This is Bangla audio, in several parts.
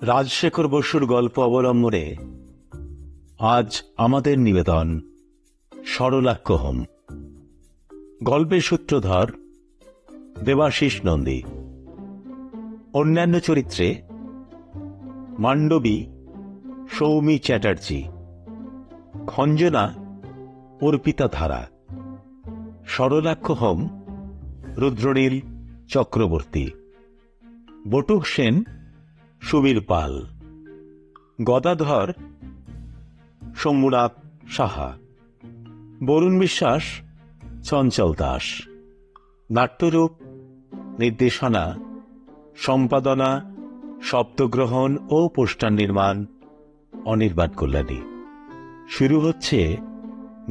রাজশেখর বসুর গল্প অবলম্বনে আজ আমাদের নিবেদন সরলাক্ষ হোম। গল্পের সূত্রধর দেবাশিস নন্দী। অন্যান্য চরিত্রে মান্ডবী সৌমি চ্যাটার্জি, খঞ্জনা অর্পিতা ধারা, সরলাক্ষ হোম রুদ্রনীল চক্রবর্তী, বটুক সেন সুবীর পাল, গদাধর শম্ভুনাথ সাহা, বরুণ বিশ্বাস চঞ্চল দাস। নাট্যরূপ, নির্দেশনা, সম্পাদনা, শব্দগ্রহণ ও পোস্টার নির্মাণ অনির্বাণ কল্যাণী। শুরু হচ্ছে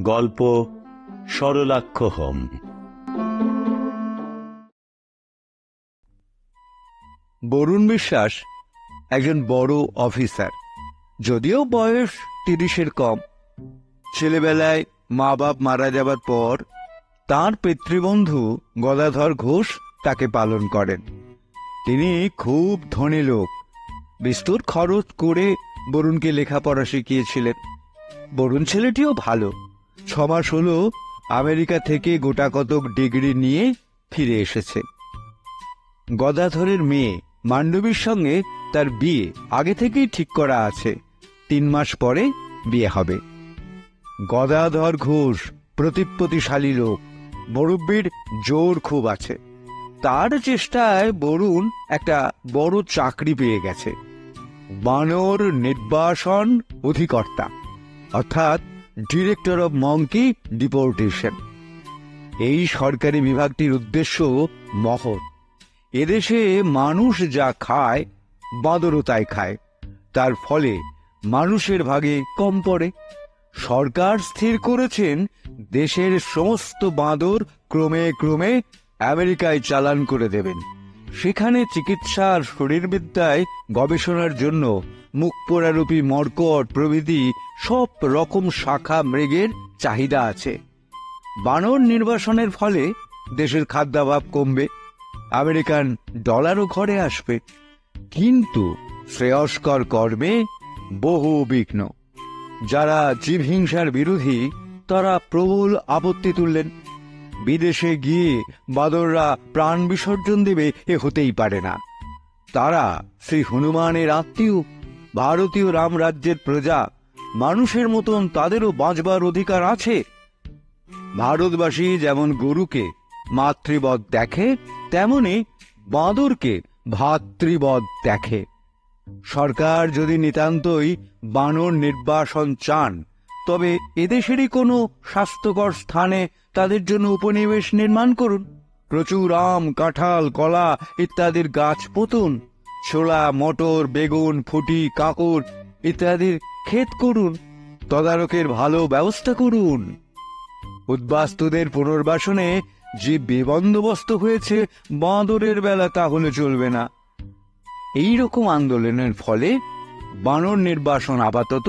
গল্প সরলাক্ষ হোম। বরুণ বিশ্বাস একজন বড় অফিসার, যদিও বয়স 30-এর কম। ছেলেবেলায় মা বাপ মারা যাবার পর তাঁর পিতৃবন্ধু গদাধর ঘোষ তাকে পালন করেন। তিনি খুব ধনী লোক, বিস্তর খরচ করে বরুণকে লেখাপড়া শিখিয়েছিলেন। বরুণ ছেলেটিও ভালো। 6 মাস হলো আমেরিকা থেকে গোটা কতক ডিগ্রি নিয়ে ফিরে এসেছে। গদাধরের মেয়ে মান্ডবীর সঙ্গে তার বিয়ে আগে থেকেই ঠিক করা আছে। 3 মাস পরে বিয়ে হবে। গদাধর ঘোষ প্রতিপত্তিশালী লোক, মুরব্বির জোর খুব আছে। তার চেষ্টায় বরুণ একটা বড় চাকরি পেয়ে গেছে। বানর নির্বাসন অধিকর্তা, অর্থাৎ ডিরেক্টর অব মঙ্কি ডিপোর্টেশন। এই সরকারি বিভাগটির উদ্দেশ্য মহৎ। এদেশে মানুষ যা খায় বাঁদরও তাই খায়। তার ফলে মানুষের ভাগে কম পড়ে। সরকার স্থির করেছেন দেশের সমস্ত বাঁদর ক্রমে ক্রমে আমেরিকায় চালান করে দেবেন। সেখানে চিকিৎসা আর শরীরবিদ্যায় গবেষণার জন্য মুখপোড়ারূপী মর্কট প্রভৃতি সব রকম শাখা মৃগের চাহিদা আছে। বানর নির্বাসনের ফলে দেশের খাদ্যাভাব কমবে, আমেরিকান ডলারও ঘরে আসবে। কিন্তু শ্রেয়স্কর কর্মে বহু বিঘ্ন। যারা জীবহিংসার বিরোধী তারা প্রবল আপত্তি তুললেন। বিদেশে গিয়ে বাঁদররা প্রাণ বিসর্জন দেবে এ হতেই পারে না। তারা শ্রী হনুমানের আত্মীয়, ভারতীয় রামরাজ্যের প্রজা। মানুষের মতন তাদেরও বাঁচবার অধিকার আছে। ভারতবাসী যেমন গরুকে মাতৃবৎ দেখে, তেমনি বাঁদরকে ভাতৃবৎ দেখে। সরকার যদি নিতান্তই বানর নির্বাসন চান, তবে এদেশেরই কোনো স্বাস্থ্যকর স্থানে তাদের জন্য উপনিবেশ নির্মাণ করুন। প্রচুর আম, কাঁঠাল, কলা ইত্যাদির গাছ পুঁতুন। ছোলা, মটর, বেগুন, ফুটি, কাঁকড় ইত্যাদির ক্ষেত করুন। তদারকের ভালো ব্যবস্থা করুন। উদ্বাস্তুদের পুনর্বাসনে যে বেবন্দোবস্ত হয়েছে, বাঁদরের বেলা তাহলে চলবে না। এইরকম আন্দোলনের ফলে বানর নির্বাসন আপাতত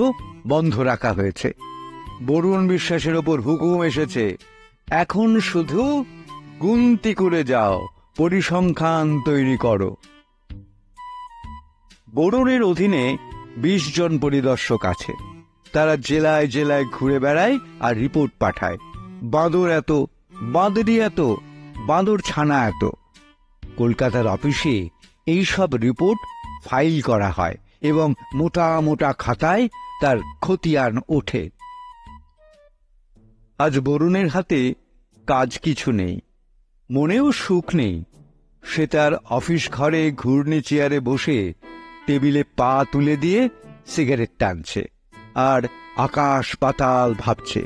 বন্ধ রাখা হয়েছে। বরুণ বিশ্বাসের ওপর হুকুম এসেছে, এখন শুধু গুনতি করে যাও, পরিসংখ্যান তৈরি করো। বরুণের অধীনে 20 জন পরিদর্শক আছে। তারা জেলায় জেলায় ঘুরে বেড়ায় আর রিপোর্ট পাঠায়। বাঁদর এত, বাঁদরি এত, বাঁদর ছানা এত। কলকাতার অফিসে এই সব রিপোর্ট ফাইল করা হয় এবং মোটা মোটা খাতায় তার খতিয়ান ওঠে। আজ বরুণের হাতে কাজ কিছু নেই, মনেও সুখ নেই। সে তার অফিস ঘরে ঘূর্ণি চেয়ারে বসে টেবিলে পা তুলে দিয়ে সিগারেট টানছে আর আকাশ পাতাল ভাবছে।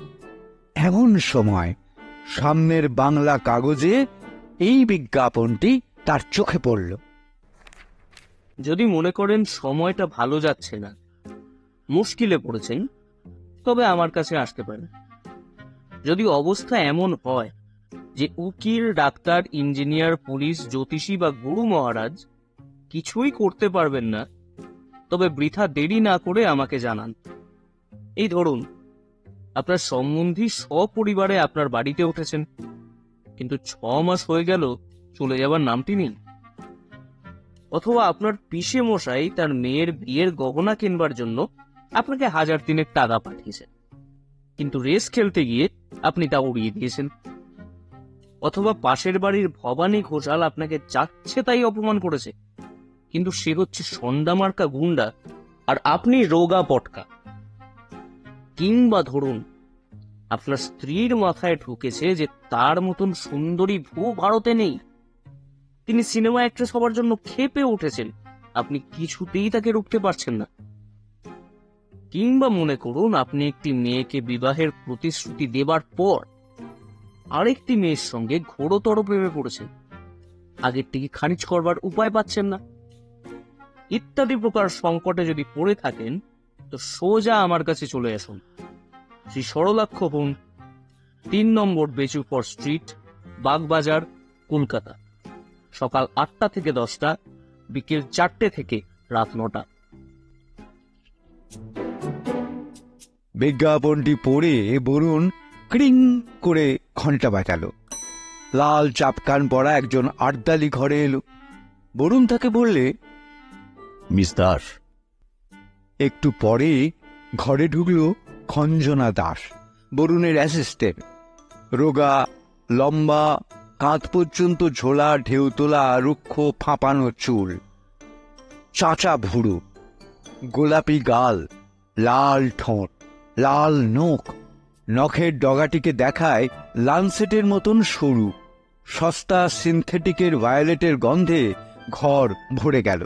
এমন সময় সামনের বাংলা কাগজে এই বিজ্ঞাপনটি তার চোখে পড়ল। যদি মনে করেন সময়টা ভালো যাচ্ছে না, মুশকিলে পড়েছেন, তবে আমার কাছে আসতে পারেন। যদি অবস্থা এমন হয় যে উকিল, ডাক্তার, ইঞ্জিনিয়ার, পুলিশ, জ্যোতিষী বা গুরু মহারাজ কিছুই করতে পারবেন না, তবে বৃথা দেরি না করে আমাকে জানান। এই ধরুন, আপনার সম্বন্ধী সপরিবারে আপনার বাড়িতে উঠেছেন, কিন্তু 6 মাস হয়ে গেল চলে যাবার নামটি নেই। অথবা আপনার পিসে মশাই তার মেয়ের বিয়ের গহনা কিনবার জন্য আপনাকে 1000 টাকা পাঠিয়েছেন, কিন্তু রেস খেলতে গিয়ে আপনি তা উড়িয়ে দিয়েছেন। অথবা পাশের বাড়ির ভবানী ঘোষাল আপনাকে যাচ্ছে তাই অপমান করেছে, কিন্তু সে হচ্ছে সন্ডামার্কা গুন্ডা আর আপনি রোগা পটকা। কিংবা ধরুন আপনার স্ত্রীর মাথায় ঢুকেছে যে তার মতন সুন্দরী ভারতে নেই, তিনি সিনেমা অ্যাক্ট্রেস হবার জন্য ক্ষেপে উঠেছেন, আপনি কিছুতেই তাকে রুখতে পারছেন না। কিংবা মনে করুন আপনি একটি মেয়েকে বিবাহের প্রতিশ্রুতি দেবার পর আরেকটি মেয়ের সঙ্গে ঘোরতর প্রেমে পড়েছেন, আগেরটিকে খারিজ করবার উপায় পাচ্ছেন না। ইত্যাদি প্রকার সংকটে যদি পড়ে থাকেন তো সোজা আমার কাছে চলে আসুন। শ্রী সরলাক্ষ হোম, 3 নম্বর বেচুফর স্ট্রিট, বাগবাজার, কলকাতা। সকাল 8টা থেকে 10টা, বিকেল 4টে থেকে রাত 9টা। বিজ্ঞাপনটি পড়ে বরুণ ক্রিং করে ঘন্টা বাজালো। লাল চাপকান পরা একজন আর্দালি ঘরে এলো। বরুণ তাকে বললে, মিস দাস। একটু পরে ঘরে ঢুকলো খঞ্জনা দাস, বরুণের অ্যাসিস্ট্যান্ট। রোগা, লম্বা, কাঁধ পর্যন্ত ঝোলা ঢেউ তোলা রুক্ষ ফাঁপানো চুল, চাচা ভুরু, গোলাপি গাল, লাল ঠোঁট, লাল নখ। নখের ডগাটিকে দেখায় লানসেটের মতন সরু। সস্তা সিনথেটিকের ভায়োলেটের গন্ধে ঘর ভরে গেল।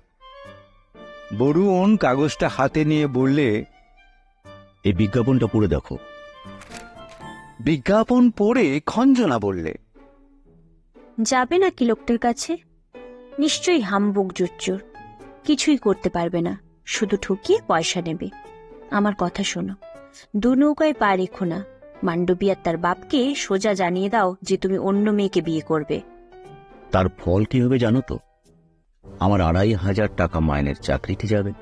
বরুণ কাগজটা হাতে নিয়ে বললে, এই বিজ্ঞাপনটা পড়ে দেখো। বিজ্ঞাপন পড়ে খঞ্জনা বললে, যাবে নাকি লোকটার কাছে? নিশ্চয়ই হামবুক জুচ্চুর, কিছুই করতে পারবে না, শুধু ঠকিয়ে পয়সা নেবে। আমার কথা শোনো, দু নৌকায় পা রেখো না। মান্ডবী আর তার বাপকে সোজা জানিয়ে দাও যে তুমি অন্য মেয়েকে বিয়ে করবে। তার ফল কি হবে জানো তো? আমার 2500 টাকা মাইনের চাকরিতে যাবে।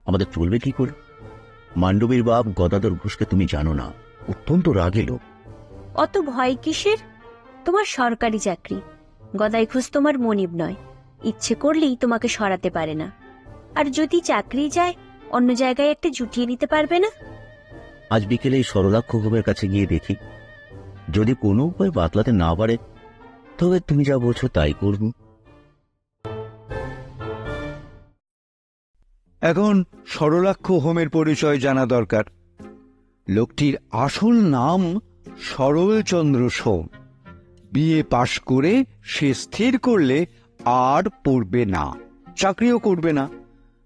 আমাদের চলবে কি করে? মান্ডবীর বাপ গদাধর ঘোষকে তুমি জানো না, অত্যন্ত রাগী লোক। অত ভয় কিসের? তোমার সরকারি চাকরি, গদাই ঘোষ তোমার মনিব নয়, ইচ্ছে করলেই তোমাকে সরাতে পারে না। আর যদি চাকরি যায়, অন্য জায়গায় একটা জুটিয়ে নিতে পারবে না? আজ বিকেলে এই সরলাক্ষ হোমের কাছে গিয়ে দেখি, যদি কোনো উপায় বাতলাতে না পারে তবে তুমি যা বলছো তাই করব। এখন সরলাক্ষ হোমের পরিচয় জানা দরকার। লোকটির আসল নাম সরলচন্দ্র সোম। বিএ পাশ করে সে স্থির করলে আর পড়বে না, চাকরিও করবে না,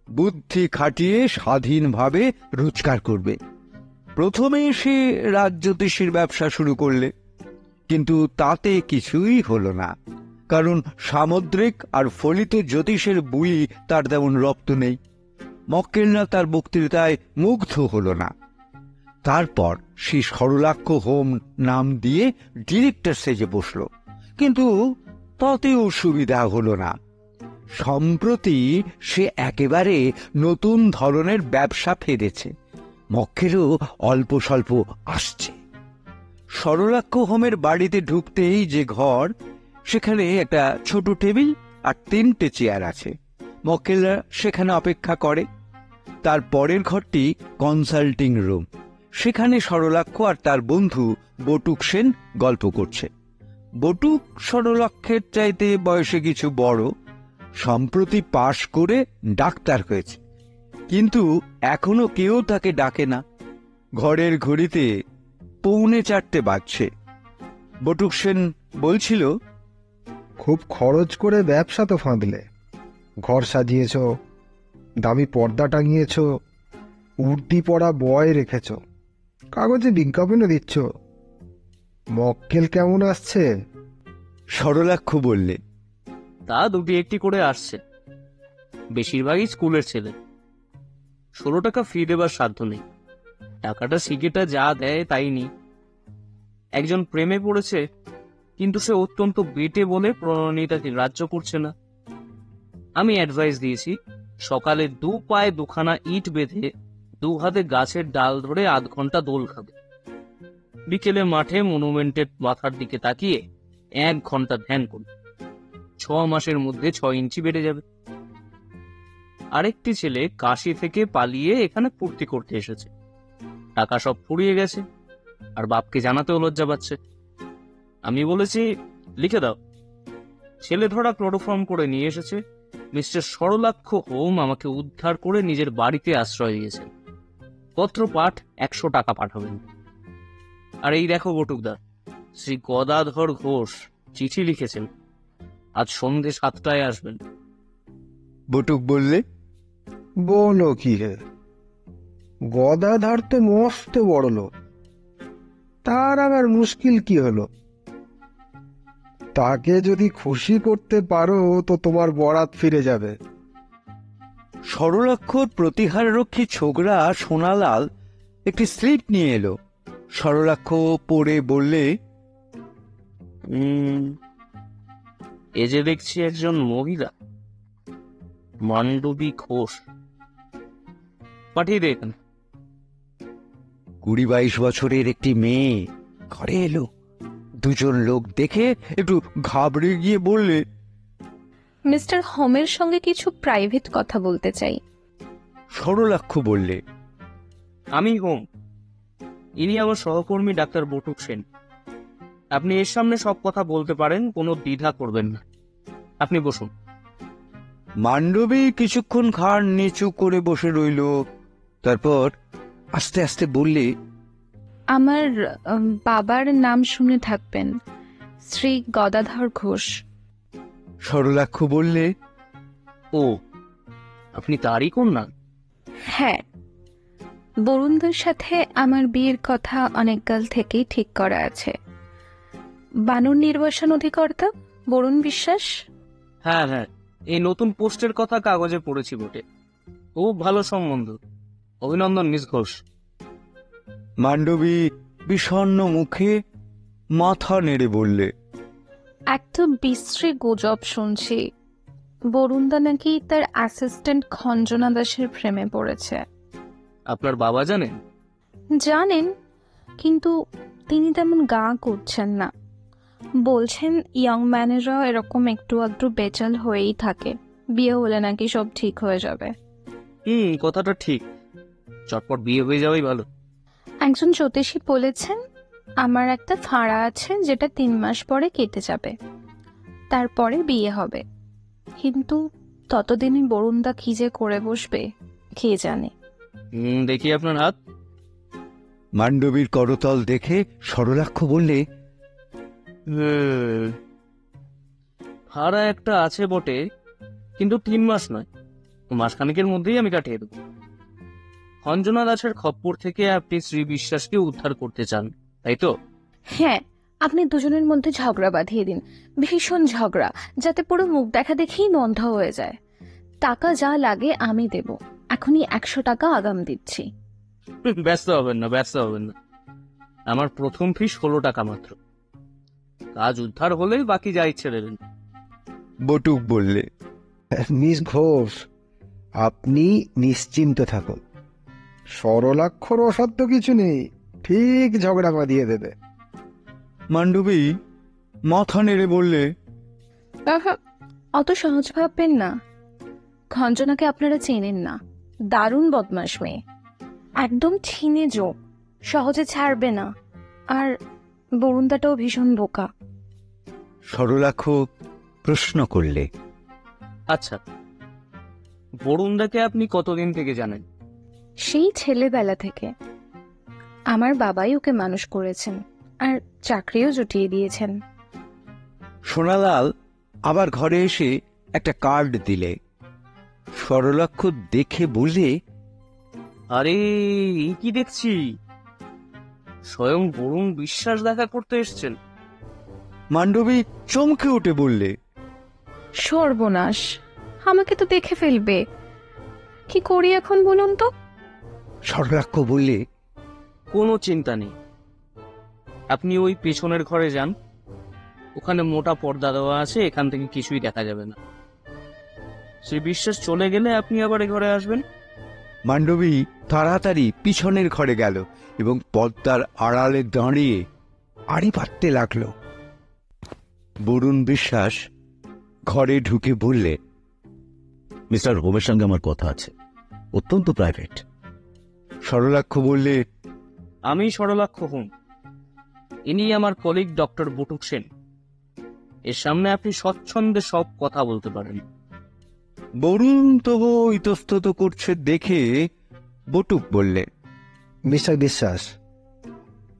বুদ্ধি খাটিয়ে স্বাধীনভাবে রোজগার করবে। প্রথমে সে রাজজ্যোতিষীর ব্যবসা শুরু করলে, কিন্তু তাতে কিছুই হলো না, কারণ সামুদ্রিক আর ফলিত জ্যোতিষের বই তার তেমন রপ্ত নেই। মক্কেলরা তার বক্তৃতায় মুগ্ধ হল না। তারপর সে সরলাক্ষ হোম নাম দিয়ে ডিরেক্টর সেজে বসল, কিন্তু তাতেও সুবিধা হল না। সম্প্রতি সে একেবারে নতুন ধরনের ব্যবসা ফেলেছে, মক্কেলও অল্প স্বল্প আসছে। সরলাক্ষ হোমের বাড়িতে ঢুকতেই যে ঘর, সেখানে একটা ছোট টেবিল আর 3টে চেয়ার আছে। মক্কেলরা সেখানে অপেক্ষা করে। তার পরের ঘরটি কনসাল্টিং রুম, সেখানে সরলাক্ষ আর তার বন্ধু বটুক সেন গল্প করছে। বটুক সরলাক্ষের চাইতে বয়সে কিছু বড়, সম্প্রতি পাশ করে ডাক্তার হয়েছে, কিন্তু এখনো কেউ তাকে ডাকে না। ঘরের ঘড়িতে 3:45 বাজছে। বটুক সেন বলছিল, খুব খরচ করে ব্যবসা তো ফাঁদলে। ঘর সাজিয়েছ, দামি পর্দা টাঙিয়েছ, উর্দি পরা বয় রেখেছ, কাগজে বিজ্ঞাপনও দিচ্ছ। মক্কেল কেমন আসছে? সরলাক্ষ বললে, তা 2-1টি করে আসছে, বেশিরভাগই স্কুলের ছেলে। 16 টাকা ফি দেবার সাধ্য নেই, টাকাটা সিকেটা যা দেয় তাই নি। একজন প্রেমে পড়েছে, কিন্তু সে অত্যন্ত বেটে বলে প্রণয়নী তাকে গ্রাহ্য করছে না। আমি অ্যাডভাইস দিয়েছি, সকালে 2 পায়ে 2খানা ইট বেঁধে 2 হাতে গাছের ডাল ধরে আধ ঘন্টা দোল খাবে, বিকেলে মাঠে মনুমেন্টের মাথার দিকে তাকিয়ে 1 ঘন্টা ধ্যান করবে। 6 মাসের মধ্যে 6 ইঞ্চি বেড়ে যাবে। আরেকটি ছেলে কাশি থেকে পালিয়ে এখানে ফুর্তি করতে এসেছে, টাকা সব ফুরিয়ে গেছে, আর বাপকে জানাতেও লজ্জা পাচ্ছে। আমি বলেছি লিখে দাও। ছেলে ধরা ক্লোরোফর্ম করে নিয়ে এসেছে। মিস্টার সরলাক্ষ হোম আমাকে উদ্ধার করে নিজের বাড়িতে আশ্রয় দিয়েছেন। পত্র পাঠ 100 টাকা পাঠাবেন। আর এই দেখো বটুকদা, শ্রী গদাধর ঘোষ চিঠি লিখেছেন, আজ সন্ধে 7টায় আসবেন। বটুক বললে, বলো কি হে, গদাধার তো মস্ত বড় লোক, তার আবার মুশকিল কি হলো? তাকে যদি খুশি করতে পারো তো তোমার বরাত ফিরে যাবে। সরলাক্ষর প্রতিহার রক্ষী ছোকরা সোনালাল একটি স্লিপ নিয়ে এলো। সরলাক্ষ পড়ে বললে, এ যে দেখছি একজন মহিলা, মান্ডবী ঘোষ। পাঠিয়ে দে এখানে। 20-22 বছরের একটি মেয়ে ঘরে এলো। দুজন লোক দেখে একটু ঘাবড়ে গিয়ে বললে, মিস্টার হোমের সঙ্গে কিছু প্রাইভেট কথা বলতে চাই। সরলাক্ষ বললে, আমি হোম, ইনি আমার সহকর্মী ডাক্তার বটুক সেন। আপনি এর সামনে সব কথা বলতে পারেন, কোনো দ্বিধা করবেন না। আপনি বসুন। মান্ডবী কিছুক্ষণ ঘাড় নিচু করে বসে রইল। তারপর আস্তে আস্তে বললে, আমার বাবার নাম শুনে থাকবেন, শ্রী গদাধর ঘোষ। সরলাক্ষ বললে, ও, আপনি তারই কন্যা? হ্যাঁ, বরুণদার সাথে আমার বিয়ের কথা অনেককাল থেকেই ঠিক করা আছে। বানর নির্বাসন অধিকর্তা বরুণ বিশ্বাস। হ্যাঁ হ্যাঁ, এই নতুন পোস্টের কথা কাগজে পড়েছি বটে। খুব ভালো সম্বন্ধ। অভিনন্দন মিস ঘোষ। মান্ডবী বিষণ্ণ মুখে মাথা নেড়ে বললে, একটা বিশ্রী গুজব শুনছি, বরুণদা নাকি তার অ্যাসিস্ট্যান্ট খঞ্জনা দাসের প্রেমে পড়েছে। আপনার বাবা জানেন? জানেন, কিন্তু তিনি তেমন গা করছেন না। বলছেন ইয়ং ম্যানেরা এরকম একটু আধটু বেচাল হয়েই থাকে, বিয়ে হলে নাকি সব ঠিক হয়ে যাবে। কথাটা ঠিক। চটপট বিয়ে হয়ে যাওয়াই ভালো। একজন জ্যোতিষী বলেছেন আমার একটা ফাঁড়া আছে যেটা 3 মাস পরে কেটে যাবে, তারপরে বিয়ে হবে। কিন্তু ততদিনই বরুণদা কি যে করে বসবে কে জানে। দেখি আপনার হাত। মান্ডবীর করতল দেখে সরলাক্ষ বললে, ভাড়া একটা আছে বটে, কিন্তু 3 মাস নয়, মাসখানেকের মধ্যেই আমি কাটিয়ে দেবো। খঞ্জনা দাসের খপ্পর থেকে আপনি শ্রী বিশ্বাসকে উদ্ধার করতে চান, তাই তো? হ্যাঁ, আপনি দুজনের মধ্যে ঝগড়া বাঁধিয়ে দিন, ভীষণ ঝগড়া, যাতে পুরো মুখ দেখা দেখেই বন্ধ হয়ে যায়। টাকা যা লাগে আমি দেব, এখনই 100 টাকা আগাম দিচ্ছি। ব্যস্ত হবেন না, ব্যস্ত হবেন না। আমার প্রথম ফি 16 টাকা মাত্র। কাজ উদ্ধার হলে বাকি যা ইচ্ছে দেবেন। বটুক বললে, মিস ঘোষ, আপনি নিশ্চিন্ত থাকুন, সরলাক্ষর অসাধ্য কিছু নেই, ঠিক ঝগড়া বাঁধিয়ে দেবে। মান্ডবী মাথা নেড়ে বললে, অত সহজ ভাববেন না। খঞ্জনাকে আপনারা চেনেন না, দারুণ বদমাশ মেয়ে, একদম ছিনে যোগ, সহজে ছাড়বে না। আর বরুণদাটাও ভীষণ বোকা। সরলাক্ষ প্রশ্ন করলে, আচ্ছা, বরুণদাকে আপনি কতদিন থেকে জানেন? সেই ছেলেবেলা থেকে। আমার বাবাই ওকে মানুষ করেছেন, আর চাকরিও জুটিয়ে দিয়েছেন। সোনালাল আবার ঘরে এসে একটা কার্ড দিলে। সরলাক্ষ দেখে বললে, আরে এই কি দেখছি, স্বয়ং বরুণ বিশ্বাস দেখা করতে এসছেন। মান্ডবী চমকে উঠে বললে, সর্বনাশ, আমাকে তো দেখে ফেলবে, কি করি এখন বলুন তো? সরলাক্ষ বললে, কোনো চিন্তা নেই, আপনি ওই পেছনের ঘরে যান, ওখানে মোটা পর্দা দেওয়া আছে, এখান থেকে কিছুই দেখা যাবে না। শ্রী বিশ্বাস চলে গেলে আপনি আবার এ ঘরে আসবেন। মান্ডবী তাড়াতাড়ি পিছনের ঘরে গেল এবং পর্দার আড়ালে দাঁড়িয়ে আড়ি পাততে লাগলো। বরুণ বিশ্বাস ঘরে ঢুকে বললে, মিস্টার হোমের সঙ্গে আমার কথা আছে, অত্যন্ত প্রাইভেট। সরলাক্ষ বললে, আমি সরলাক্ষ হোম, ইনি আমার কলিগ ডক্টর বটুক সেন। এর সামনে আপনি স্বচ্ছন্দে সব কথা বলতে পারেন। বরুণ তবু ইতস্তত করছে দেখে বটুক বললে, মিস্টার বিশ্বাস,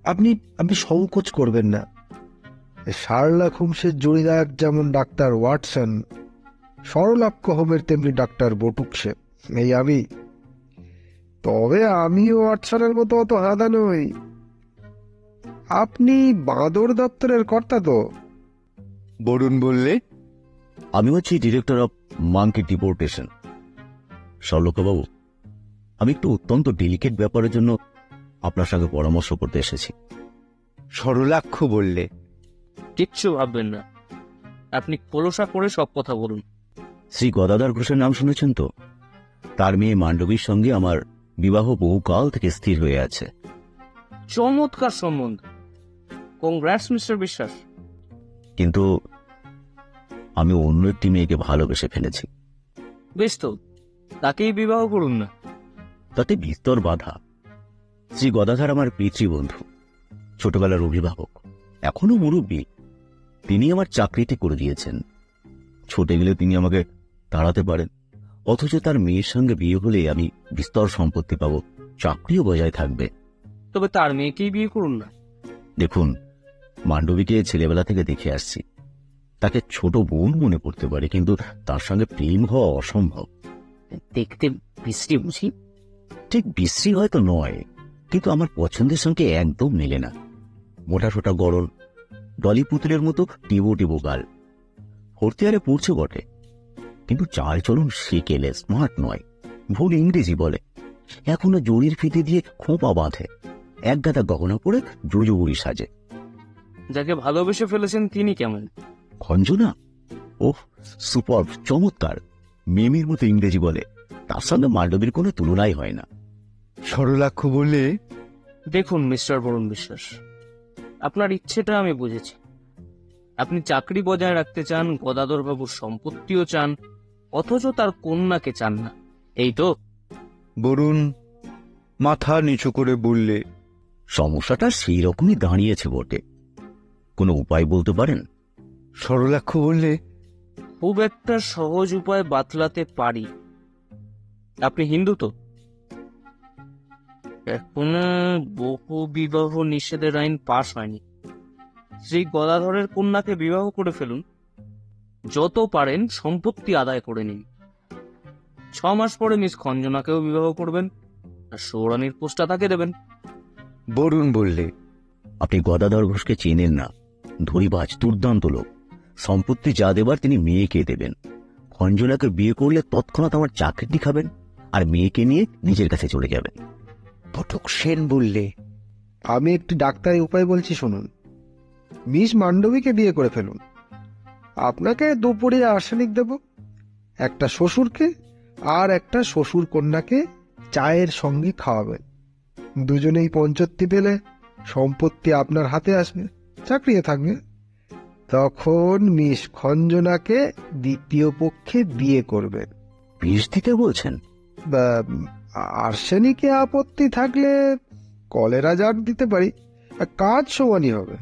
আপনি আপনি সংকোচ করবেন না। শার্লক হোমসের জড়িদার যেমন ডাক্তার ওয়াটসন, সরলাক্ষ হোমের তেমনি ডাক্তার বটুক সেন, এই আমি। তবে আমি ওয়াটসনের মতো অত হাদা নই। আপনি বাঁদর দপ্তরের কর্তা তো? বরুণ বললে, আমি হচ্ছি ডিরেক্টর অফ মাঙ্কি ডিপোর্টেশন। সরলক্ষবাবু, আমি একটু অত্যন্ত ডেলিকেট ব্যাপারের জন্য আপনার সঙ্গে পরামর্শ করতে এসেছি। সরলাক্ষ বললে, কিচ্ছু ভাববেন না, আপনি খোলসা করে সব কথা বলুন। শ্রী গদাধর ঘোষের নাম শুনেছেন তো? তার মেয়ে মান্ডবীর সঙ্গে আমার বিবাহ বহুকাল থেকে স্থির হয়ে আছে। চমৎকার সম্বন্ধ, কংগ্রাটস মিস্টার বিশ্বাস। কিন্তু আমি অন্য একটি মেয়েকে ভালোবেসে ফেলেছি। বেশ তো, তাকেই বিবাহ করুন না। তাতে বিস্তর বাধা। শ্রী গদাধর আমার পিতৃবন্ধু, ছোটবেলার অভিভাবক, এখনো মুরব্বী। তিনি আমার চাকরিটি করে দিয়েছেন। ছুটে গেলে তিনি আমাকে তাড়াতে পারেন, অথচ তার মেয়ের সঙ্গে বিয়ে হলে আমি বিস্তর সম্পত্তি পাবো, চাকরিও বজায় থাকবে। তবে তার মেয়েকেই বিয়ে করুন না। দেখুন, মান্ডবীকে ছেলেবেলা থেকে দেখে আসছি। তাকে ছোট বোন মনে করতে পারে, কিন্তু তার সঙ্গে প্রেম হওয়া অসম্ভব। দেখতে বিশ্রী বুঝি? ঠিক বিশ্রী হয়তো নয়, কিন্তু আমার পছন্দের সঙ্গে একদম মেলে না। মোটা সোটা গড়ন, ডলি পুতুলের মতো টিবো টিবো গাল। ফোর্থ পড়ছে বটে, কিন্তু চাল চলন শিখেলে স্মার্ট নয়, ভুল ইংরেজি বলে। এখনো জরির ফিতে দিয়ে খোঁপা বাঁধে, এক গাদা গহনা পরে জুজুবুড়ি সাজে। যাকে ভালোবেসে ফেলেছেন তিনি কেমন? খঞ্জনা, ওহ সুপার, চমৎকার, মেমের মতো ইংরেজি বলে। তার সঙ্গে মান্ডবীর কোনো তুলনাই হয় না। সরলাক্ষ বললে, দেখুন মিস্টার বরুণ বিশ্বাস, আপনার ইচ্ছেটা আমি বুঝেছি। আপনি চাকরি বজায় রাখতে চান, গদাধর বাবুর সম্পত্তিও চান, অথচ তার কন্যাকে চান না, এই তো? বরুণ মাথা নিচু করে বললে, সমস্যাটা সেই রকমই দাঁড়িয়েছে বটে। কোনো উপায় বলতে পারেন? সরলাক্ষ বললে, খুব একটা সহজ উপায় বাতলাতে পারি। আপনি হিন্দু তো? এখনো বহু বিবাহ নিষেধের আইন পাশ হয়নি। শ্রী গদাধরের কন্যাকে বিবাহ করে ফেলুন, যত পারেন সম্পত্তি আদায় করে নিন। 6 মাস পরে মিস খঞ্জনাকেও বিবাহ করবেন, আর সৌরানীর পোস্টটা তাকে দেবেন। বরুণ বললে, আপনি গদাধর ঘোষকে চেনেন না। ধরিবাজ, দুর্দান্ত লোক। সম্পত্তি যা দেবার তিনি মেয়েকে দেবেন। খঞ্জনাকে বিয়ে করলে তৎক্ষণাৎ আমার চাকরিটি খাবেন, আর মেয়েকে নিয়ে নিজের কাছে চলে যাবেন। বটুক সেন বললে, আমি একটি ডাক্তারি উপায় বলছি, শুনুন। মিস মান্ডবীকে বিয়ে করে ফেলুন। আপনাকে দুপুরে আর্সেনিক দেব, একটা শ্বশুরকে আর একটা শ্বশুর কন্যাকে চায়ের সঙ্গে খাওয়াবেন। দুজনেই পঞ্চত্তি পেলে সম্পত্তি আপনার হাতে আসবে, চাকরিয়ে থাকবে। তখন মিস খঞ্জনাকে দ্বিতীয় পক্ষে বিয়ে করবেন। বিষ দিতে বলছেন? বা আর্সেনিকে আপত্তি থাকলে কলেরা জার দিতে পারি, কাজ সমানই হবে।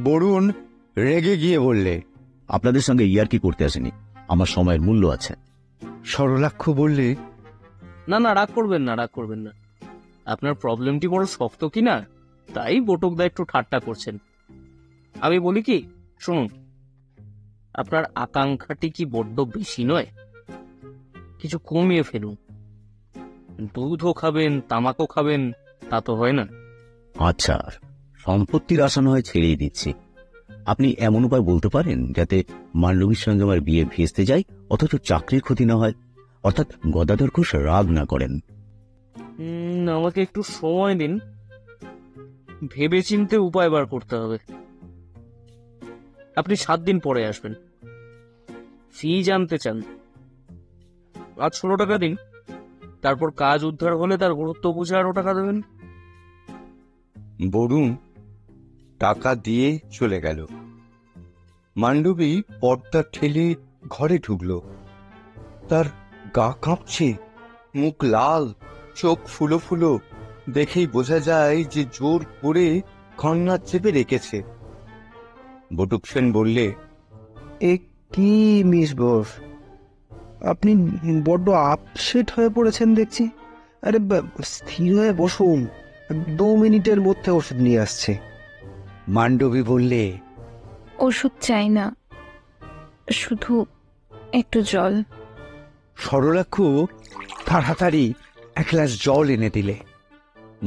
বরুণ রেগে গিয়ে বললে, আপনাদের সঙ্গে ইয়ার্কি করতে আসেনি, আমার সময়ের মূল্য আছে। সরলাক্ষ বললে, না না, রাগ করবেন না, রাগ করবেন না। আপনার প্রবলেমটি বড় শক্ত কি না, তাই বটকদা একটু ঠাট্টা করছেন। আমি বলি কি, শুনুন, আপনার আকাঙ্ক্ষাটি কি বড্ড বেশি নয়? কিছু কমিয়ে ফেলুন। দুধও খাবেন, তামাকও খাবেন, তা তো হয় না। আচ্ছা, সম্পত্তির আশা নয় ছেড়েই দিচ্ছি। আপনি এমন উপায় বলতে পারেন যাতে মান্ডবীর সঙ্গে আমার বিয়ে ভেস্তে যায়, অথচ চাকরির ক্ষতি না হয়, অর্থাৎ গদাধর ঘোষ রাগ না করেন। আমাকে একটু সময় দিন, ভেবেচিন্তে উপায় বার করতে হবে। আপনি 7 দিন পরে আসবেন। ফি জানতে চান? আজ 16 টাকা দিন, তারপর কাজ উদ্ধার হলে তার গুরুত্ব বুঝে আরো টাকা দেবেন। বরুণ টাকা দিয়ে চলে গেল। মান্ডবী পর্দা ঠেলে ঘরে ঢুকল। তার গা কাঁপছে, মুখ লাল, চোখ ফুলো ফুলো, দেখেই বোঝা যায় যে জোর করে খন্না চেপে রেখেছে। বটুক সেন বললে, এ কি মিস বোস, আপনি বড্ড আপসেট হয়ে পড়েছেন দেখছি। আরে স্থির হয়ে বসুন, 2 মিনিটের মধ্যে ওষুধ নিয়ে আসছে। মান্ডবী বললে, ওষুধ চাই না, শুধু একটু জল। সরলাক্ষ তাড়াতাড়ি 1 গ্লাস জল এনে দিলে।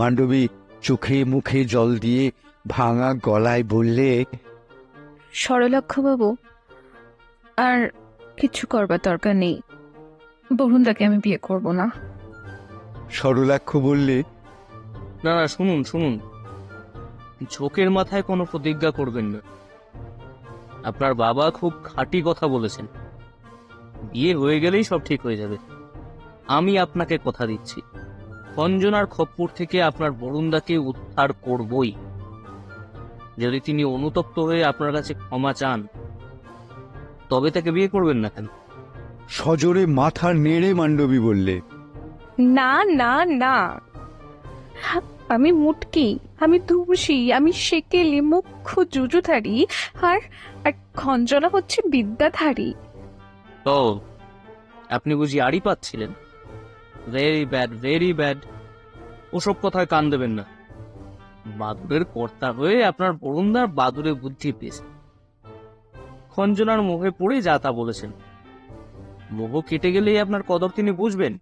মান্ডবী চোখে মুখে জল দিয়ে ভাঙা গলায় বললে, সরলাক্ষবাবু, আর কিছু করবার দরকার নেই। বরুণদাকে আমি বিয়ে করব না। সরলাক্ষ বললে, না না, শুনুন শুনুন, ঝোঁকের মাথায় কোনো প্রতিজ্ঞা করবেন না। আপনার বাবা খুব খাঁটি কথা বলেছেন, বিয়ে হয়ে গেলেই সব ঠিক হয়ে যাবে। আমি আপনাকে কথা দিচ্ছি, খঞ্জনার খপ্পর থেকে আপনার বরুণদাকে উদ্ধার করবই। যদি তিনি অনুতপ্ত হয়ে আপনার কাছে ক্ষমা চান, তবে তাকে বিয়ে করবেন না কেন? সজোরে মাথা নেড়ে মান্ডবী বললে, না না না, আমি মুটকি, আমি ধুমসি, আমি সেকেলি, মুখ্য জুজুধারী, আর আর খঞ্জনা হচ্ছে বিদ্যাধারী। তো আপনি বুঝি আড়ি পাচ্ছিলেন? Very bad, very bad. ওসব কথায় কান দেবেন না। বাদুড়ের কর্তা হয়ে আপনার বরুণদার বাদুড়ে বুদ্ধি পেয়েছে। খঞ্জনার মোহে পড়ে যা তা বলেছেন। মোহ কেটে গেলেই আপনার কদর তিনি বুঝবেন।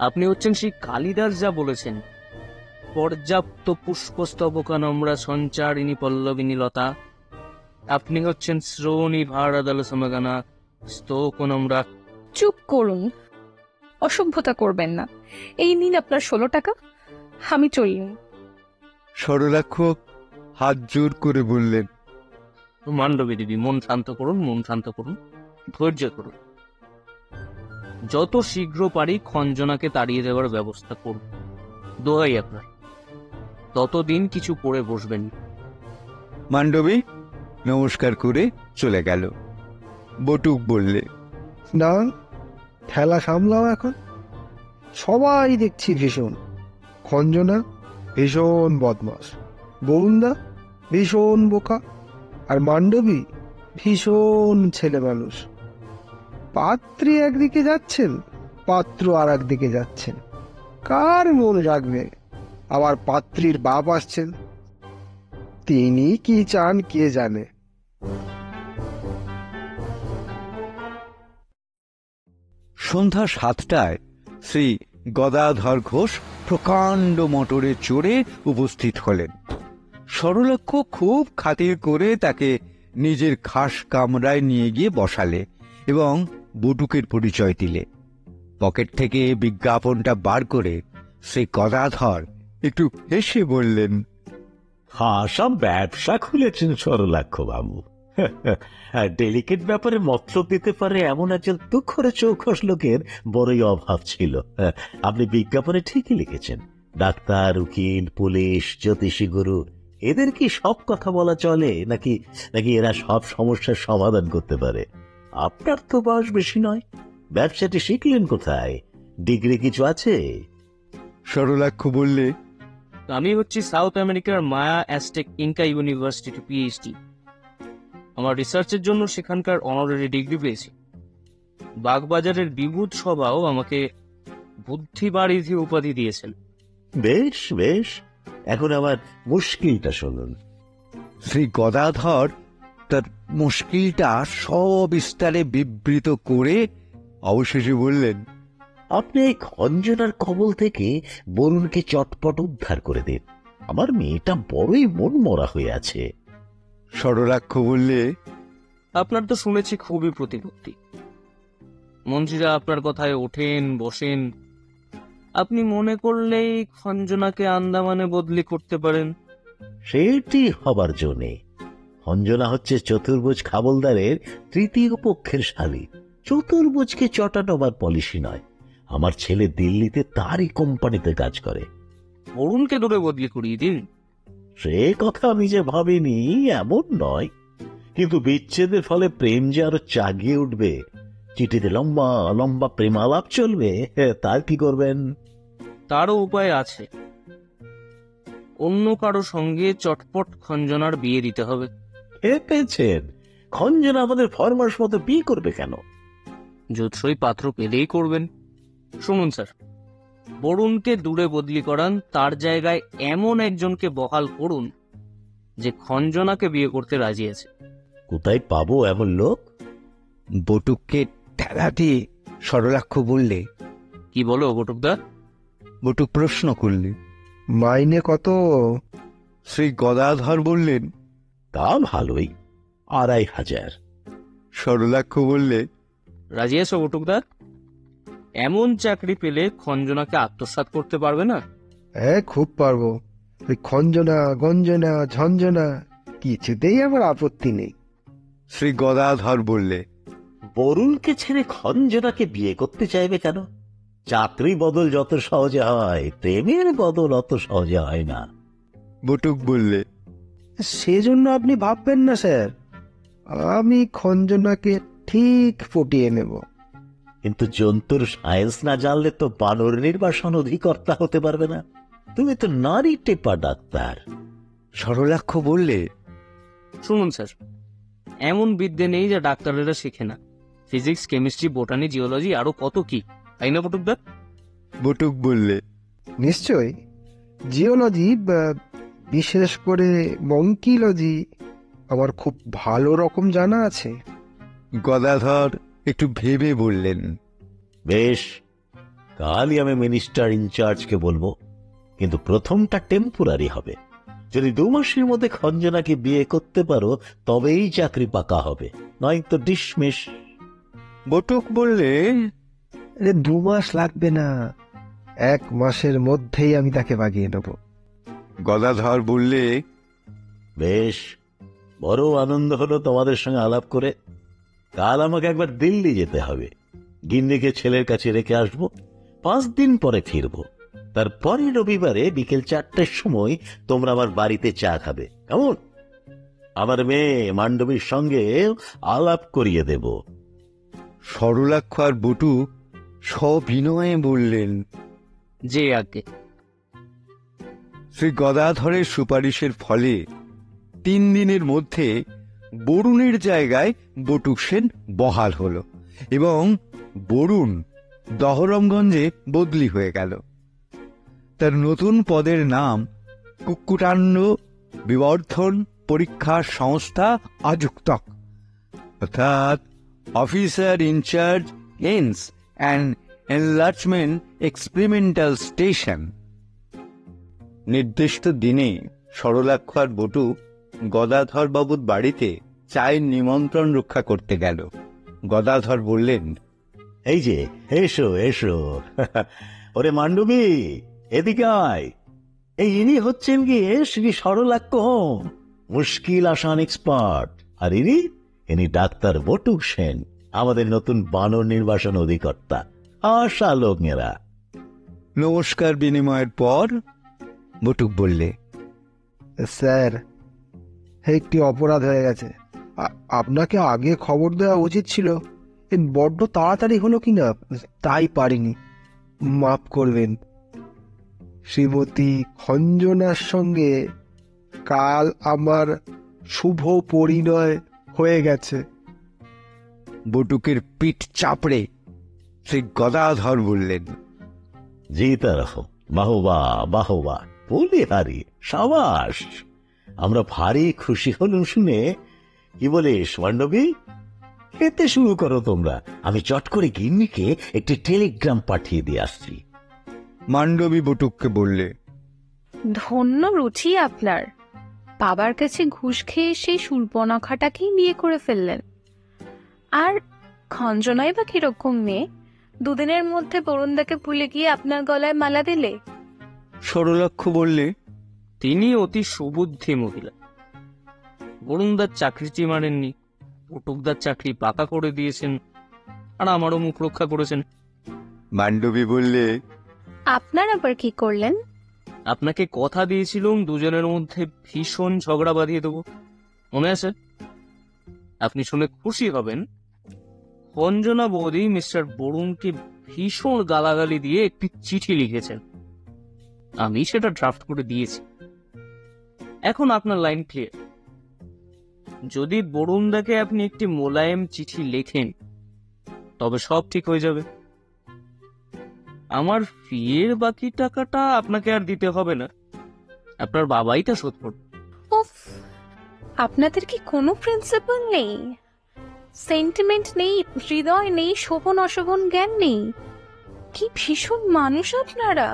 আপনি হচ্ছেন সেই কালিদাস যা বলেছেন, পর্যাপ্ত পুষ্পস্তবকা নম্রা সঞ্চারিণী পল্লবিনী লতা। আপনি হচ্ছেন শ্রোণী ভারাদল সমাগানা স্তোক নম্রা। চুপ করুন, অসভ্যতা করবেন না। এই নিন আপনার 16 টাকা, আমি চললাম। সরলাক্ষ হাত জোর করে বললেন, মান্ডবী দেবী, মন শান্ত করুন, মন শান্ত করুন, ধৈর্য করুন। যত শীঘ্র পারি খঞ্জনাকে তাড়িয়ে দেওয়ার ব্যবস্থা করুন, দোহাই আপনার। ততদিন কিছু করে বসবেন না। মান্ডবী নমস্কার করে চলে গেল। বটুক বললে, না, ঠেলা সামলাও এখন। সবাই দেখছি ভীষণ, খঞ্জনা ভীষণ বদমাস, বরুণদা ভীষণ বোকা, আর মান্ডবী ভীষণ ছেলে মানুষ। পাত্রী একদিকে যাচ্ছেন, পাত্র আর একদিকে যাচ্ছেন। কার মন রাখবে? আবার পাত্রীর বাপ আসছেন, তিনি কি চান কে জানে। সন্ধ্যা 7টায় শ্রী গদাধর ঘোষ প্রকাণ্ড মোটরে চড়ে উপস্থিত হলেন। সরলাক্ষ খুব খাতির করে তাকে নিজের খাস কামরায় নিয়ে গিয়ে বসালে এবং বটুকের পরিচয় দিলে। পকেট থেকে বিজ্ঞাপনটা বার করে শ্রী গদাধর একটু হেসে বললেন, হাসা ব্যবসা খুলেছেন সরলাক্ষ বাবু। ডেলিকেট ব্যাপারে মতলব দিতে পারে এমন একজন দুঃখরে চৌখস লোকের বড়ই অভাব ছিল। আপনি বিজ্ঞাপনে ঠিকই লিখেছেন, ডাক্তার, উকিল, পুলিশ, জ্যোতিষী, গুরু, এদের কি সব কথা বলা চলে নাকি নাকি এরা সব সমস্যার সমাধান করতে পারে? আপনার তো বয়স বেশি নয়, ব্যবসাটি শিখলেন কোথায়? ডিগ্রি কিছু আছে? সরলাক্ষ বললে, আমি হচ্ছি সাউথ আমেরিকার মায়া অ্যাজটেক ইনকা ইউনিভার্সিটি পিএইচডি। আমার রিসার্চের জন্য সেখানকার অনারারি ডিগ্রি পেয়েছি। বাগবাজারের বিভূত সভাও আমাকে বুদ্ধিবারিধি উপাধি দিয়েছেন। বেশ বেশ, এখন আবার মুশকিলটা শুনুন। শ্রী গদাধর তার মুশকিলটা সবিস্তারে বিবৃত করে অবশেষে বললেন, আপনি এই খঞ্জনার কবল থেকে বরুণকে চটপট উদ্ধার করে দিন। আমার মেয়েটা বড়ই মন মরা হয়ে আছে। সরলাক্ষ বললে, আপনার তো শুনেছি খুবই প্রতিপত্তি। মন্ত্রীরা আপনার কথায় ওঠেন বসেন। আপনি মনে করলেই খঞ্জনাকে আন্দামানে বদলি করতে পারেন। সেটি হবার জন্যে। খঞ্জনা হচ্ছে চতুর্ভুজ খাবলদারের তৃতীয় পক্ষের শালী। চতুর্ভুজকে চটানোবার পলিসি নয়। আমার ছেলে দিল্লিতে তারই কোম্পানিতে কাজ করে। বরুণকে দূরে বদলি করিয়ে দিন। সে কথা আমি যে ভাবিনি এমন নয়, কিন্তু বিচ্ছেদের ফলে প্রেম যে আরো চাগিয়ে উঠবে চিঠিতে লম্বা লম্বা প্রেমালাপ চলবে, তার কি করবেন? তারও উপায় আছে। অন্য কারো সঙ্গে চটপট খঞ্জনার বিয়ে দিতে হবে। পেয়েছেন? খঞ্জনা আমাদের ফরমাস মতো বিয়ে করবে কেন? জোৎসই পাত্র পেলেই করবেন। শুনুন স্যার, বরুণকে দূরে বদলি করান, তার জায়গায় এমন একজনকে বহাল করুন যে খঞ্জনাকে বিয়ে করতে রাজি আছে। কোথায় পাবো এমন লোক? বটুককে ঠেলা দিয়ে সরলাক্ষ বললে। কি বলো বটুকদা? বটুক প্রশ্ন করলে। মাইনে কত? শ্রী গদাধর বললেন। তা ভালোই, 2500। সরলাক্ষ বললে। রাজি আছো বটুকদা? এমন চাকরি পেলে খঞ্জনাকে আত্মসাৎ করতে পারবে না? হ্যাঁ, খুব পারবো। ওই খঞ্জনা গঞ্জনা ঝঞ্ঝনা কিছুতেই আমার আপত্তি নেই। শ্রী গদাধর বললে। বরুণকে ছেড়ে খঞ্জনাকে বিয়ে করতে চাইবে কেন? চাকরি বদল যত সহজে হয়, প্রেমের বদল অত সহজে হয় না। বটুক বললে। সেজন্য আপনি ভাববেন না স্যার, আমি খঞ্জনাকে ঠিক পটিয়ে নেব। কিন্তু জন্তুর সায়েন্স না জানলে তো বানর নির্বাসন অধিকর্তা হতে পারবে না। তুমি তো নারী টেপা ডাক্তার। সরলাক্ষ বললে। শুনুন স্যার, এমন বিদ্যে নেই যা ডাক্তারেরা শেখে না। ফিজিক্স, কেমিস্ট্রি, বোটানি, জিওলজি, আরো কত কি, তাই না বটুকদা? বটুক বললে। নিশ্চয়, জিওলজি, বিশেষ করে মঙ্কিলজি আমার খুব ভালো রকম জানা আছে। গদাধর একটু ভেবে বললেন। বেশ, কালই আমি মিনিস্টার ইনচার্জকে বলবো, কিন্তু প্রথমটা টেম্পোরারি হবে। যদি 2 মাসের মধ্যে খঞ্জনাকে বিয়ে করতে পারো তবেই চাকরি পাকা হবে, নয়তো ডিসমিস। বটুক বললে। 2 মাস লাগবে না, 1 মাসের মধ্যেই আমি তাকে বাগিয়ে নেব। গদাধর বললে। বেশ, বড় আনন্দ হলো তোমাদের সঙ্গে আলাপ করে। কাল আমাকে একবার দিল্লি যেতে হবে। গিন্নিকে ছেলের কাছে রেখে আসবো, 5 দিন পরে ফিরবো। তারপরে রবিবারে বিকেল 4টের সময় তোমরা আমার বাড়িতে চা খাবে, কেমন? আমার মেয়ে মান্ডবীর সঙ্গে আলাপ করিয়ে দেব। সরলাক্ষ আর বটুক সবিনয়ে বললেন। যে আগে। শ্রী গদাধরের সুপারিশের ফলে 3 দিনের মধ্যে বরুণের জায়গায় বটুক সেন বহাল হল এবং বরুণ দহরমগঞ্জে বদলি হয়ে গেল। তার নতুন পদের নাম কুক্কুটান্ন বিবর্ধন পরীক্ষা সংস্থা আযুক্তক, অর্থাৎ officer in charge hens and enlargement experimental station. নির্দিষ্ট দিনে সরলাক্ষ আর বটুক গদাধর বাবুর বাড়িতে চায়ের নিমন্ত্রণ রক্ষা করতে গেল। গদাধর বললেন। এই যে, এসো এসো। ওরে মান্ডবী, এদিকে আয়। ইনি হচ্ছেন গিয়ে শ্রী সরলাক্ষ, মুশকিল আসান এক্সপার্ট। আর ইনি ডাক্তার বটুক সেন, আমাদের নতুন বানর নির্বাসন অধিকর্তা। আশা লোকেরা। নমস্কার বিনিময়ের পর বটুক বললে। স্যার, একটি অপরাধ হয়ে গেছে। আপনাকে আগে খবর দেওয়া উচিত ছিল। বড্ড তাড়াতাড়ি হলো কিনা তাই পারিনি, মাফ করবেন। শ্রীমতী খঞ্জনার সঙ্গে কাল আমার শুভ পরিণয় হয়ে গেছে। বটুকের পিঠ চাপড়ে শ্রী গদাধর বললেন। জিতা রহো, বাহবা বাহবা, বলিহারি, সাবাস। আমরা ভারী খুশি হলাম শুনে। কি বলিস মান্ডবী? খেতে শুরু করো তোমরা, আমি চট করে গিন্নিকে একটি টেলিগ্রাম পাঠিয়ে দিয়ে আসছি। মান্ডবী বটুককে বললে। ধন্য রুচি আপনার। বাবার কাছে ঘুষ খেয়ে সেই সুর্পনখাটাকেই বিয়ে করে ফেললেন। আর খঞ্জনাই বা কিরকম মেয়ে, 2 দিনের মধ্যে বরুণদাকে ভুলে গিয়ে আপনার গলায় মালা দিলে। সরলাক্ষ বললে। তিনি অতি সুবুদ্ধি মহিলা। বরুণদার চাকরিটি মানেননি, বটুকদার চাকরি পাকা করে দিয়েছেন, আর আমারও মুখ রক্ষা করেছেন। মান্ডবী বললে। আপনার আবার কি করলেন? আপনাকে কথা দিয়েছিলাম দুজনের মধ্যে ভীষণ ঝগড়া বাঁধিয়ে দেবো, মনে আছে? আপনি শুনে খুশি হবেন, অঞ্জনা বৌদি মিস্টার বরুণকে ভীষণ গালাগালি দিয়ে একটি চিঠি লিখেছেন। আমি সেটা ড্রাফট করে দিয়েছি। এখন আপনার লাইন ক্লিয়ার। যদি বরুণদাকে আপনি একটি মোলায়েম চিঠি লেখেন তবে সব ঠিক হয়ে যাবে। আমার ফিয়ের বাকি টাকাটা আপনাকে আর দিতে হবে না, আপনার বাবাই তা শোধ করবে। উফ, আপনাদের কি কোনো প্রিন্সিপাল নেই, সেন্টিমেন্ট নেই, হৃদয় নেই, শোভন অশোভন জ্ঞান নেই? কি ভীষণ মানুষ আপনারা।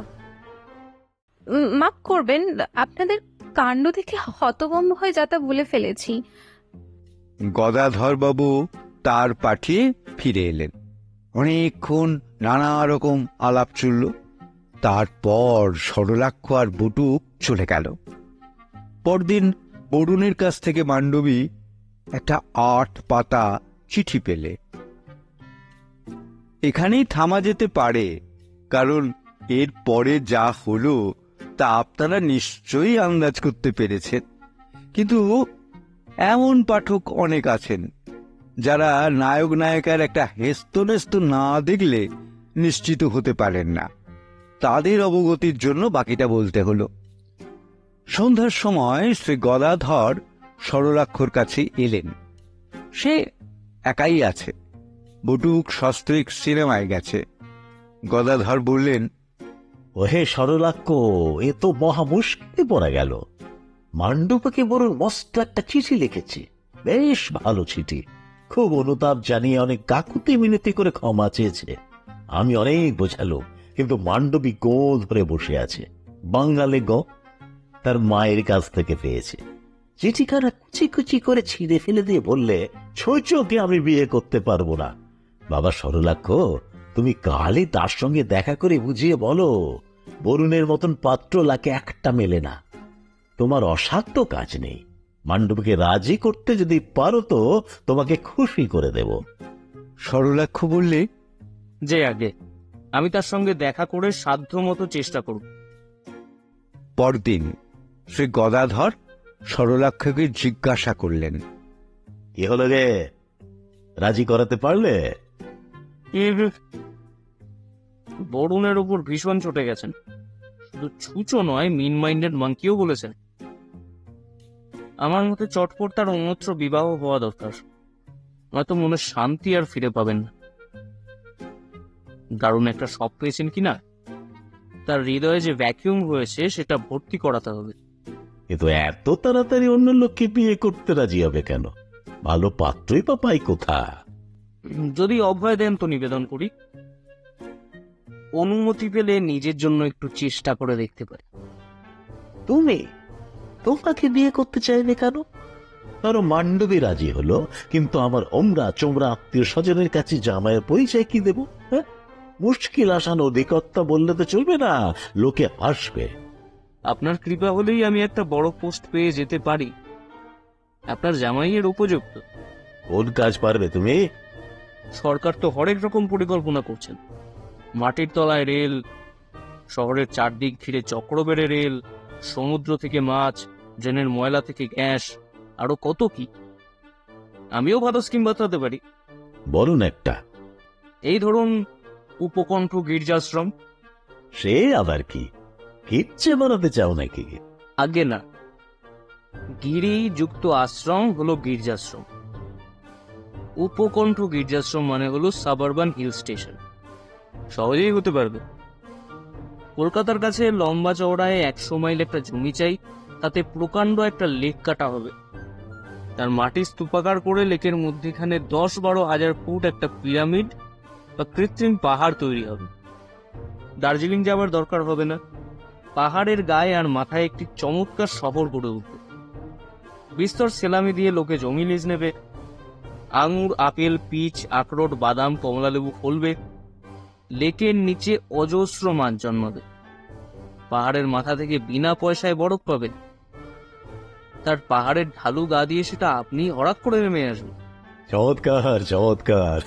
মাফ করবেন, আপনাদের কাণ্ড দেখে হতভম্ব হয়ে যাতা বলে ফেলেছি। গদাধর বাবু তার পাঠিয়ে ফিরে এলেন। অনেকক্ষণ নানা রকম আলাপ চলল। তারপর সরলাক্ষ আর বটুক চলে গেল। পরদিন বরুণের কাছ থেকে মান্ডবী একটা 8 পাতা চিঠি পেলে। এখানেই থামা যেতে পারে, কারণ এর পরে যা হলো তা আপনারা নিশ্চয়ই আন্দাজ করতে পেরেছেন। কিন্তু এমন পাঠক অনেক আছেন যারা নায়ক নায়িকার একটা হেস্তনেস্ত না দেখলে নিশ্চিত হতে পারেন না। তাদের অবগতির জন্য বাকিটা বলতে হলো। সন্ধ্যার সময় শ্রী গদাধর সরলাক্ষর কাছে এলেন। সে একাই আছে। বটুক সস্ত্রীক সিনেমায় গেছে। গদাধর বললেন, ওহে সরলাক্ষ, এ তো মহা মুশকিলে পড়া গেল। মান্ডবকে বরুণ মস্ত একটা চিঠি লিখেছে, বেশ ভালো চিঠি। খুব অনুতাপ জানিয়ে অনেক কাকুতি মিনতি করে ক্ষমা চেয়েছে। আমি অনেক বোঝালো, কিন্তু মান্ডবী গো ধরে বসে আছে। বাঙালি গো, তার মায়ের কাছ থেকে পেয়েছে। চিঠিখানা কুচি কুচি করে ছিঁড়ে ফেলে দিয়ে বললে, ছইচোকে আমি বিয়ে করতে পারবো না। বাবা সরলাক্ষ, তুমি কালই তার সঙ্গে দেখা করে বুঝিয়ে বলো, বরুণের মতন পাত্র লাকে একটা মেলে না। তোমার অসাধ্য কাজ নেই। মান্ডবকে রাজি করতে যদি পারো তো তোমাকে খুশি করে দেব। সরলাক্ষ বললে, যে আগে আমি তার সঙ্গে দেখা করে সাধ্য মতো চেষ্টা করব। পরদিন শ্রী গদাধর সরলাক্ষকে জিজ্ঞাসা করলেন, কি হলো রে, রাজি করাতে পারলে? বরুণের উপর ভীষণ চটে গেছেন। শুধু ছুঁচো নয়, মিন মাইন্ডেড মাংকিও বলেছেন। আমার মতে চটপট তার অন্যত্র বিবাহ হওয়া দরকার, নয়তো মনে শান্তি আর ফিরে পাবেন না। দারুণ একটা শখ পেয়েছেন কিনা, তার হৃদয়ে যে ভ্যাকিউম হয়েছে সেটা ভর্তি করাতে হবে। কিন্তু এত তাড়াতাড়ি অন্য লোককে বিয়ে করতে রাজি হবে কেন? ভালো পাত্রই বা পাই কোথা? যদি অভয় দেন তো নিবেদন করি, অনুমতি পেলে নিজের জন্য একটু চেষ্টা করে দেখতে পারি। তুমি তোমাকে বিয়ে করতে চাইবে কেন? ধরো মান্ডবী রাজি হলো, কিন্তু আমার ওমরা চোমরা আত্মীয় স্বজনের কাছে জামাইয়ের পরিচয় কি দেব? হ্যাঁ, মুশকিল আসান অধিকর্তা বললে তো চলবে না, লোকে হাসবে। আপনার কৃপা হলেই আমি একটা বড় পোস্ট পেয়ে যেতে পারি। আপনার জামাইয়ের উপযুক্ত। কোন কাজ পারবে তুমি? সরকার তো হরেক রকম পরিকল্পনা করছেন। মাটির তলায় রেল, শহরের চারদিক ঘিরে চক্র বেড়ে রেল, সমুদ্র থেকে মাছ, ড্রেনের ময়লা থেকে গ্যাস, আরো কত কি। আমিও ভালো স্কিম বাতাতে পারি। বলুন একটা। এই ধরুন উপকণ্ঠ গির্জাশ্রম। সে আবার কি, কিচ্ছে বানাতে চাও নাকি? আগে না, গিরি যুক্ত আশ্রম হলো গির্জাশ্রম। উপকণ্ঠ গির্জাশ্রম মানে হলো সাবারবান হিল স্টেশন। সহজেই হতে পারবে। কলকাতার কাছে লম্বা চওড়ায় 100 মাইল একটা জমি চাই, তাতে প্রকাণ্ড একটা লেক কাটা হবে। তার মাটি স্তূপাকার করে লেকের মধ্যেখানে 10-12 হাজার ফুট একটা পিরামিড বা কৃত্রিম পাহাড় তৈরি হবে। দার্জিলিং যাবার দরকার হবে না। পাহাড়ের গায়ে আর মাথায় একটি চমৎকার শহর গড়ে উঠবে। বিস্তর সেলামি দিয়ে লোকে জমি লিজ নেবে। আঙুর, আপেল, পিচ, আখরোট, বাদাম, কমলালেবু ফলবে। লেকের নিচে অজস্র মাছ জন্মাবে। পাহাড়ের মাথা থেকে বিনা পয়সায় বরফ পাবেন। তার পাহাড়ের ঢালু গা দিয়ে সেটা আপনি হঠাৎ করে নেমে আসবে। চমৎকার চমৎকার,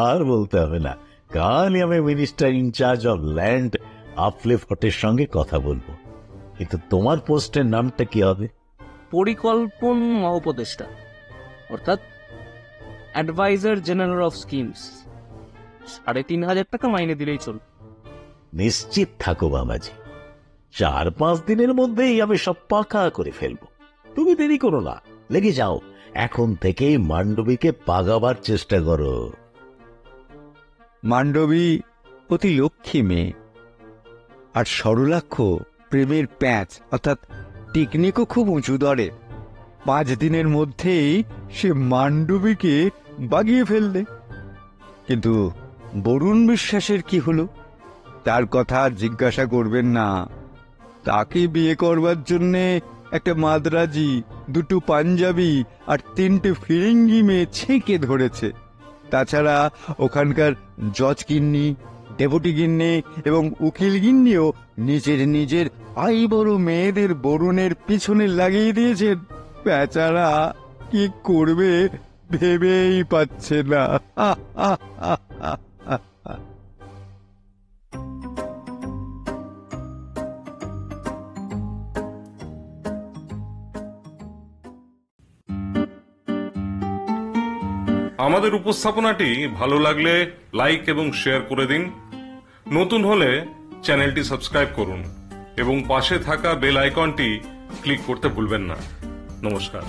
আর বলতে হবে না। কালই আমি মিনিস্টার ইনচার্জ অফ ল্যান্ড আপলিফটের সঙ্গে কথা বলবো। কিন্তু তোমার পোস্টের নামটা কি হবে? পরিকল্পন মহোপদেষ্টা, অর্থাৎ অ্যাডভাইজার জেনারেল অফ স্কিমস। 3,500 টাকা মাইনে দিলেই চলবে। নিশ্চিত থাকো বাবাজি, 4-5 দিনের মধ্যেই আমি সব পাকা করে ফেলবো। তুমি দেরি করো না, লেগে যাও। এখন থেকেই মান্ডবীকে পাগাবার চেষ্টা করো। মান্ডবী অতি লক্ষ্মী মেয়ে, আর সরলাক্ষ প্রেমের প্যাঁচ অর্থাৎ টেকনিকও খুব উঁচু দরে। 5 দিনের মধ্যেই সে মান্ডবীকে বাগিয়ে ফেললে। কিন্তু বরুণ বিশ্বাসের কি হলো, তার কথা আর জিজ্ঞাসা করবেন না। তাকে বিয়ে করবার জন্যে একটা মাদ্রাজি, 2টো পাঞ্জাবি আর 3টে ফিরিঙ্গি মেয়ে ছেঁকে ধরেছে। তাছাড়া ওখানকার জজ গিন্নি, ডেপুটি গিন্নি এবং উকিল গিন্নিও নিজের আই বড় মেয়েদের বরুণের পিছনে লাগিয়ে দিয়েছেন। বেচারা কি করবে ভেবেই পাচ্ছে না। আমাদের উপস্থাপনাটি ভালো লাগলে লাইক এবং শেয়ার করে দিন। নতুন হলে চ্যানেলটি সাবস্ক্রাইব করুন এবং পাশে থাকা বেল আইকনটি ক্লিক করতে ভুলবেন না। নমস্কার।